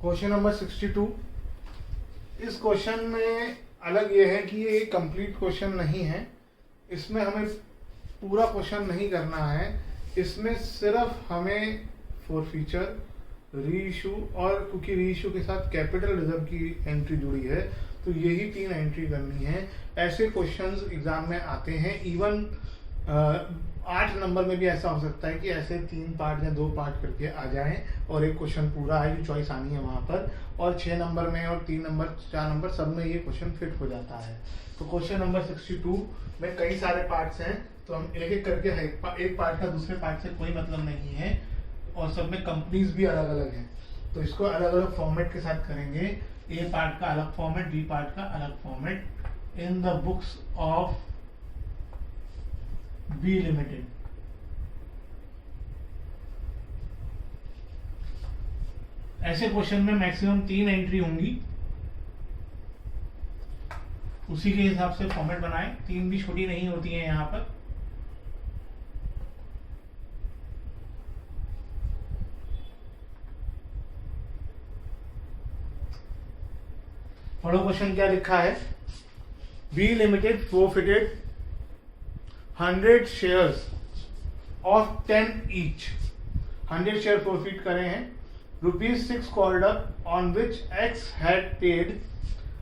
Question number 62। इस question में अलग ये है कि ये कंप्लीट क्वेश्चन नहीं है, इसमें हमें पूरा क्वेश्चन नहीं करना है। इसमें सिर्फ हमें फॉरफीचर, रीइशू और क्योंकि रीइशू के साथ कैपिटल रिजर्व की एंट्री जुड़ी है तो यही 3 एंट्री करनी है। ऐसे क्वेश्चंस एग्जाम में आते हैं। इवन 8 नंबर में भी ऐसा हो सकता है कि ऐसे 3 पार्ट या 2 पार्ट करके आ जाएं और एक क्वेश्चन पूरा है जो चॉइस आनी है वहां पर। और 6 नंबर में और 3 नंबर 4 नंबर सब में ये क्वेश्चन फिट हो जाता है। तो क्वेश्चन नंबर 62 में कई सारे पार्ट्स हैं, तो हम एक एक करके एक पार्ट का दूसरे पार्ट से कोई मतलब नहीं है और सब में कंपनीज भी अलग अलग हैं, तो इसको अलग अलग फॉर्मेट के साथ करेंगे। ए पार्ट का अलग फॉर्मेट, बी पार्ट का अलग format in the books of B limited. ऐसे क्वेश्चन में मैक्सिमम 3 एंट्री होंगी, उसी के हिसाब से फॉर्मेट बनाएं। 3 भी छोटी नहीं होती है यहां पर। पढ़ो क्वेश्चन क्या लिखा है। B limited forfeited 100 shares of 10 each. 100 share forfeit करे हैं। ₹6 called up on which X had paid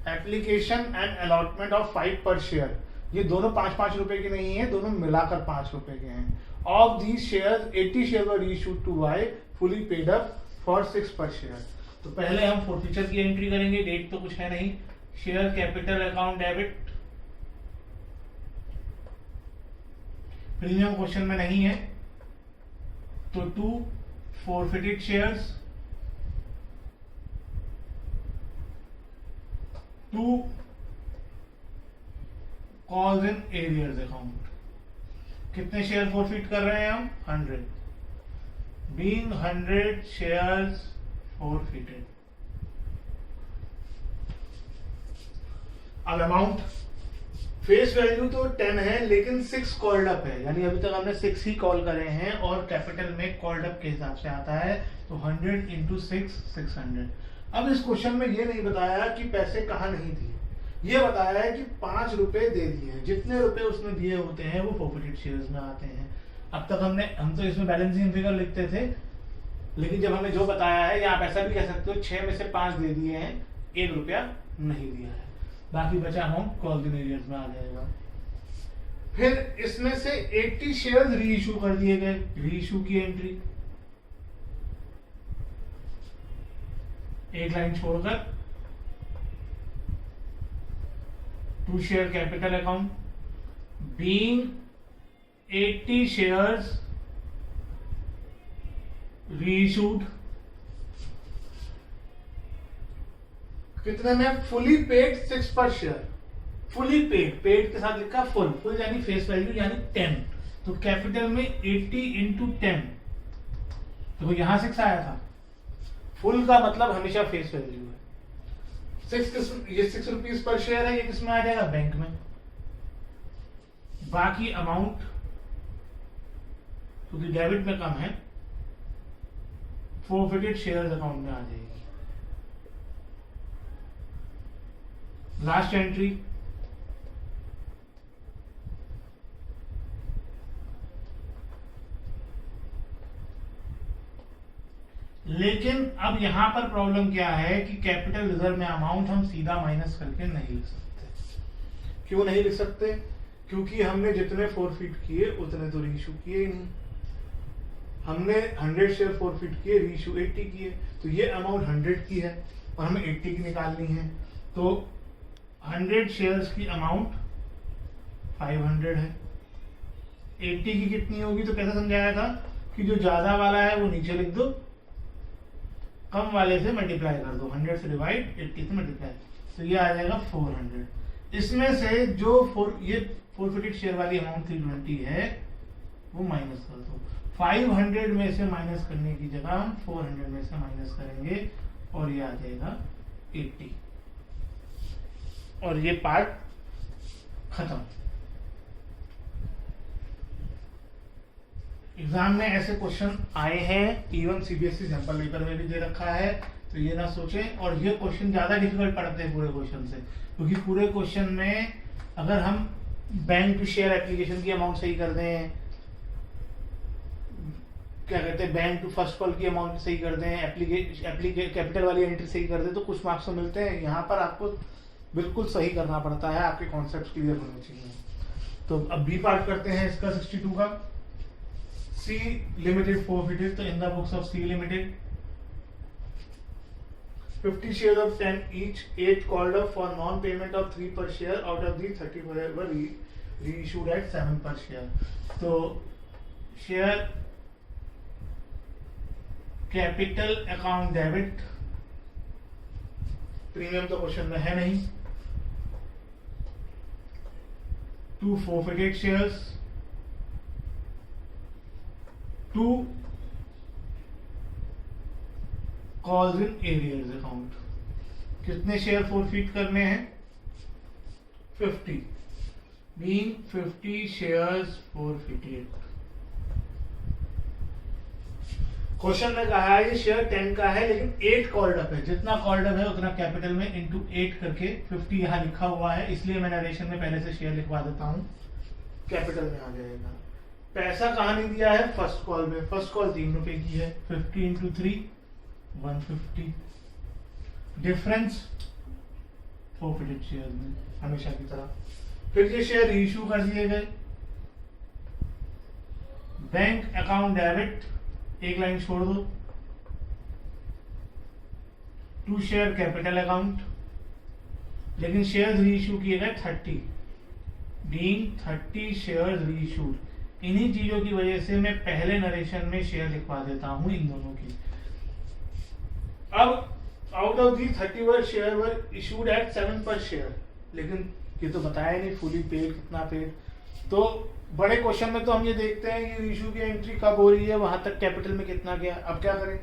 application and allotment of 5 per share. ये दोनों 5-5 रुपए के नहीं है, दोनों मिलाकर 5 रुपए के हैं। Of these shares 80 share were reissued to Y, fully paid up for 6 per share. तो पहले हम फोरफीचर की एंट्री करेंगे। डेट तो कुछ है नहीं। Share capital account debit, premium question में नहीं है, तो 2 forfeited shares, 2 calls in arrears account. कितने शेयर फोरफिट कर रहे हैं हम? 100। Being 100 shares forfeited. अब अमाउंट फेस वैल्यू तो 10 है, लेकिन 6 कॉल्ड अप है, यानी अभी तक हमने 6 ही कॉल करे हैं और कैपिटल में कॉल्ड अप के हिसाब से आता है, तो 100 इंटू 6 600। अब इस क्वेश्चन में ये नहीं बताया कि पैसे कहाँ नहीं दिए, ये बताया है कि 5 रुपए दे दिए। जितने रुपए उसने दिए होते हैं वो फोरफिटेड शेयर्स में आते हैं। अब तक हम तो इसमें बैलेंसिंग फिगर लिखते थे, लेकिन जब हमें जो बताया है, या आप ऐसा भी कह सकते हो 6 में से 5 दे दिए हैं, 1 रुपया नहीं दिया है, बाकी बचा अमाउंट कॉल इन एरियर्स में आ जाएगा। फिर इसमें से 80 शेयर्स रीइश्यू कर दिए गए। रीइश्यू की एंट्री एक लाइन छोड़कर 2 share capital account, being 80 shares reissued, कितने में? Fully paid 6 per share. Fully paid, paid के साथ लिखा फुल यानी फेस वैल्यू यानी 10, तो कैपिटल में 80 इंटू 10, तो यहां 6 आया था। फुल का मतलब हमेशा फेस वैल्यू है। ये 6 रुपीज पर शेयर है, ये किस में आ जाएगा? बैंक में। बाकी अमाउंट क्योंकि डेबिट में कम है, फोरफिटेड शेयर्स अकाउंट में आ जाएगी। लास्ट एंट्री लेकिन अब यहां पर प्रॉब्लम क्या है कि कैपिटल रिजर्व में अमाउंट हम सीधा माइनस करके नहीं लिख सकते। क्यों नहीं लिख सकते? क्योंकि हमने जितने फोरफिट किए उतने तो रीइश्यू किए ही नहीं। हमने 100 शेयर फोरफिट किए, रीइश्यू 80 किए, तो ये अमाउंट 100 की है और हमें 80 की निकालनी है। तो 100 शेयर्स की अमाउंट 500 है। 80 की कितनी होगी? तो कैसे समझाया था कि जो ज्यादा वाला है वो नीचे लिख दो, कम वाले से मल्टीप्लाई कर दो। 100 से डिवाइड, 80 से मल्टीप्लाई, तो ये आ जाएगा 400। इसमें से जो ये फोरफिटेड शेयर वाली अमाउंट 320 है वो माइनस कर दो। 500 में से माइनस करने की जगह हम 400 में से माइनस करेंगे और ये आ जाएगा 80, और ये पार्ट खत्म। एग्जाम में ऐसे क्वेश्चन आए हैं, इवन सीबीएसई सैंपल पेपर में भी दे रखा है। तो ये ना सोचें। और ये क्वेश्चन ज्यादा डिफिकल्ट पड़ते हैं पूरे क्वेश्चन से, क्योंकि पूरे क्वेश्चन में अगर हम बैंक टू शेयर एप्लीकेशन की अमाउंट सही कर दें, क्या कहते हैं बैंक टू फर्स्ट कॉल की अमाउंट सही कर दें, कैपिटल वाली एंट्री सही कर दें, तो कुछ मार्क्स तो मिलते हैं। यहाँ पर आपको बिल्कुल सही करना पड़ता है, आपके कॉन्सेप्ट क्लियर होने चाहिए। तो अब बी पार्ट करते हैं इसका 62 का। सी लिमिटेड forfeited, तो in the books of C limited 50 shares of 10 each, 8 called up for non-payment of 3 per share out of the 30 were reissued at 7 per share. तो share capital account debit, premium तो question में है नहीं। 2 forfeited shares, 2 calls in arrears account. कितने share forfeit करने हैं? 50, being 50 shares forfeited. Question में कहा है ये शेयर 10 का है, लेकिन 8 कॉल्ड अप है। जितना कॉल्ड अप है उतना कैपिटल में इंटू 8 करके 50 यहाँ लिखा हुआ है, इसलिए मैं नरेशन में पहले से शेयर लिखवा देता हूँ, कैपिटल में आ जाएगा। पैसा कहाँ नहीं दिया है? फर्स्ट कॉल में। फर्स्ट कॉल 3 रुपए की है, 50 इंटू 3 150। डिफरेंस फोरफिटेड शेयर में हमेशा की तरह। फिर ये शेयर इशू कर दिए गए। बैंक अकाउंट डेबिट, एक लाइन छोड़ दो। 2 शेयर कैपिटल अकाउंट, लेकिन शेयर रीइश्यू किए गए 30, बीइंग 30 शेयर रीइश्यूड। इन्हीं चीजों की वजह से मैं पहले नरेशन में शेयर लिखवा देता हूं इन दोनों की। अब out of the 30 share were issued at 7 पर शेयर, लेकिन ये तो बताया नहीं फुली पेड कितना पेड। तो बड़े क्वेश्चन में तो हम ये देखते हैं कि इशू की एंट्री कब हो रही है, वहां तक कैपिटल में कितना गया। अब क्या करें?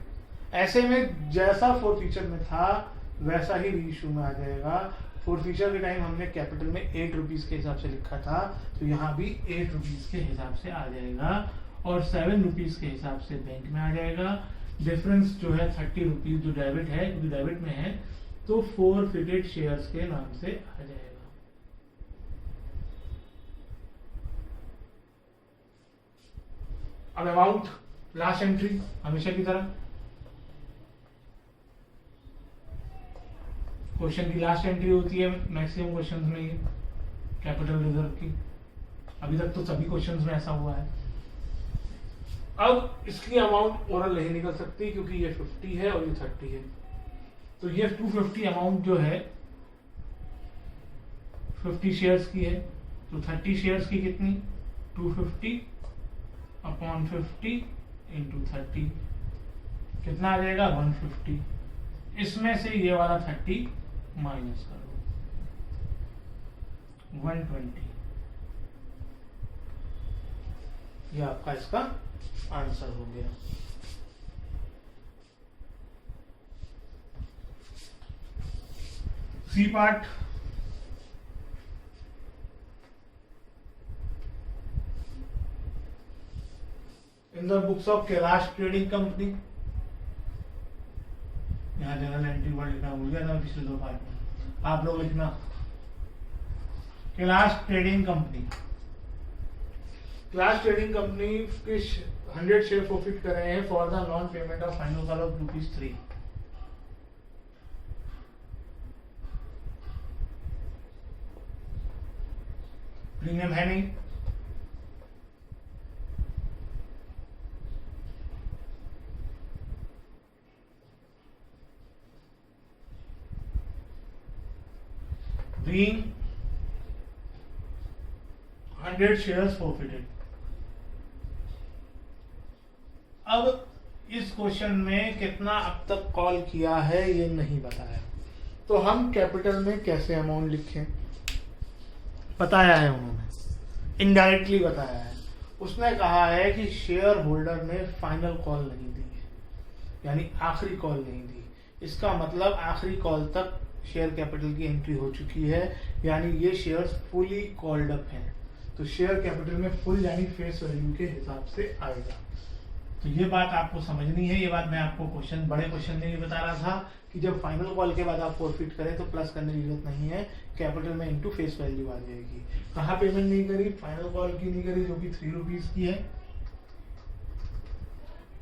ऐसे में जैसा फोरफीचर में था वैसा ही रीइशू में आ जाएगा। फोरफीचर के टाइम हमने कैपिटल में 8 रुपीज के हिसाब से लिखा था, तो यहाँ भी 8 रुपीज के हिसाब से आ जाएगा और 7 रुपीज के हिसाब से बैंक में आ जाएगा। डिफरेंस जो है 30 रुपीज जो डेबिट है, क्योंकि डेबिट में है तो फोरफिटेड शेयर्स के नाम से आ जाएगा। अब अमाउंट लास्ट एंट्री हमेशा की तरह, क्वेश्चन की लास्ट एंट्री होती है मैक्सिमम क्वेश्चंस में ये कैपिटल रिजर्व की। अभी तक तो सभी क्वेश्चंस में ऐसा हुआ है। अब इसकी अमाउंट ओरल नहीं निकल सकती क्योंकि ये 50 है और ये 30 है, तो ये 250 अमाउंट जो है 50 शेयर्स की है, तो 30 शेयर्स की कितनी? 250 अपॉन 50 इंटू 30 कितना आ जाएगा? 150। इसमें से ये वाला 30 माइनस कर दो, 120। ये आपका इसका आंसर हो गया। C part, in the books of Kailash trading company, यहाँ जनरल एंट्री वर्ड लिखना भूल गया था पिछले 2 पार्ट में, आप लोग लिखना Kailash trading company. Kailash trading company के 100 शेयर प्रॉफिट कर रहे हैं for the non payment of final call of ₹3। Premium है नहीं, being 100 shares forfeited। अब इस क्वेश्चन में कितना अब तक कॉल किया है ये नहीं बताया, तो हम कैपिटल में कैसे अमाउंट लिखें? बताया है उन्होंने, इनडायरेक्टली बताया है। उसने कहा है कि शेयर होल्डर ने फाइनल कॉल नहीं दी है, यानी आखिरी कॉल नहीं दी। इसका मतलब आखिरी कॉल तक शेयर कैपिटल की एंट्री हो चुकी है, यानी ये शेयर्स फुली कॉल्ड अप हैं। तो शेयर कैपिटल में फुल यानी फेस वैल्यू के हिसाब से आएगा। तो ये बात आपको समझनी है। ये बात मैं आपको बड़े क्वेश्चन में भी बता रहा था कि जब फाइनल कॉल के बाद आप फॉरफिट करें तो प्लस करने की जरूरत नहीं है, कैपिटल में इनटू फेस वैल्यू आ जाएगी। कहाँ पेमेंट नहीं करी? फाइनल कॉल की नहीं करी, जो कि 3 रुपीज की है।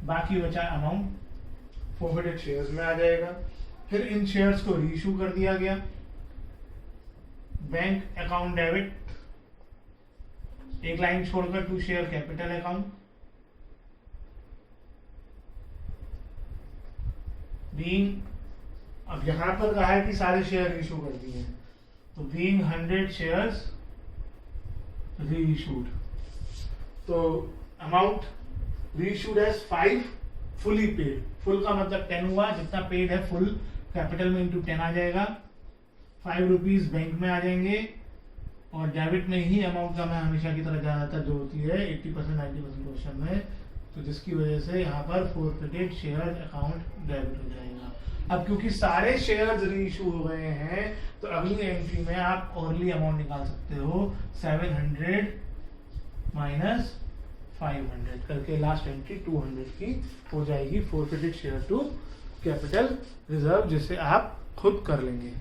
बाकी बचा अमाउंट फॉरफिटेड शेयर्स में आ जाएगा। फिर इन शेयर्स को रीइश्यू कर दिया गया। बैंक अकाउंट डेबिट, एक लाइन छोड़कर to share capital account. Being, अब यहां पर कहा है कि सारे शेयर रीइश्यू कर दिए हैं, तो बीइंग 100 शेयर्स रीइश्यूड, तो amount reissued as 5 fully paid. Full का मतलब 10 हुआ, जितना पेड है फुल कैपिटल में इंटू 10 आ जाएगा। 5 रुपीज बैंक में आ जाएंगे और डेबिट में ही अमाउंट का मैं हमेशा की तरह ज्यादातर जो होती है 80% 90% क्वेश्चन में, तो जिसकी वजह से यहाँ पर फॉरफिटेड शेयर अकाउंट डेबिट हो जाएगा। अब क्योंकि सारे शेयर्स रीइश्यू हो गए हैं तो अगली एंट्री में आप ओरली अमाउंट निकाल सकते हो, 700 माइनस 500 करके लास्ट एंट्री 200 की हो जाएगी forfeited share to capital reserve, जिसे आप खुद कर लेंगे।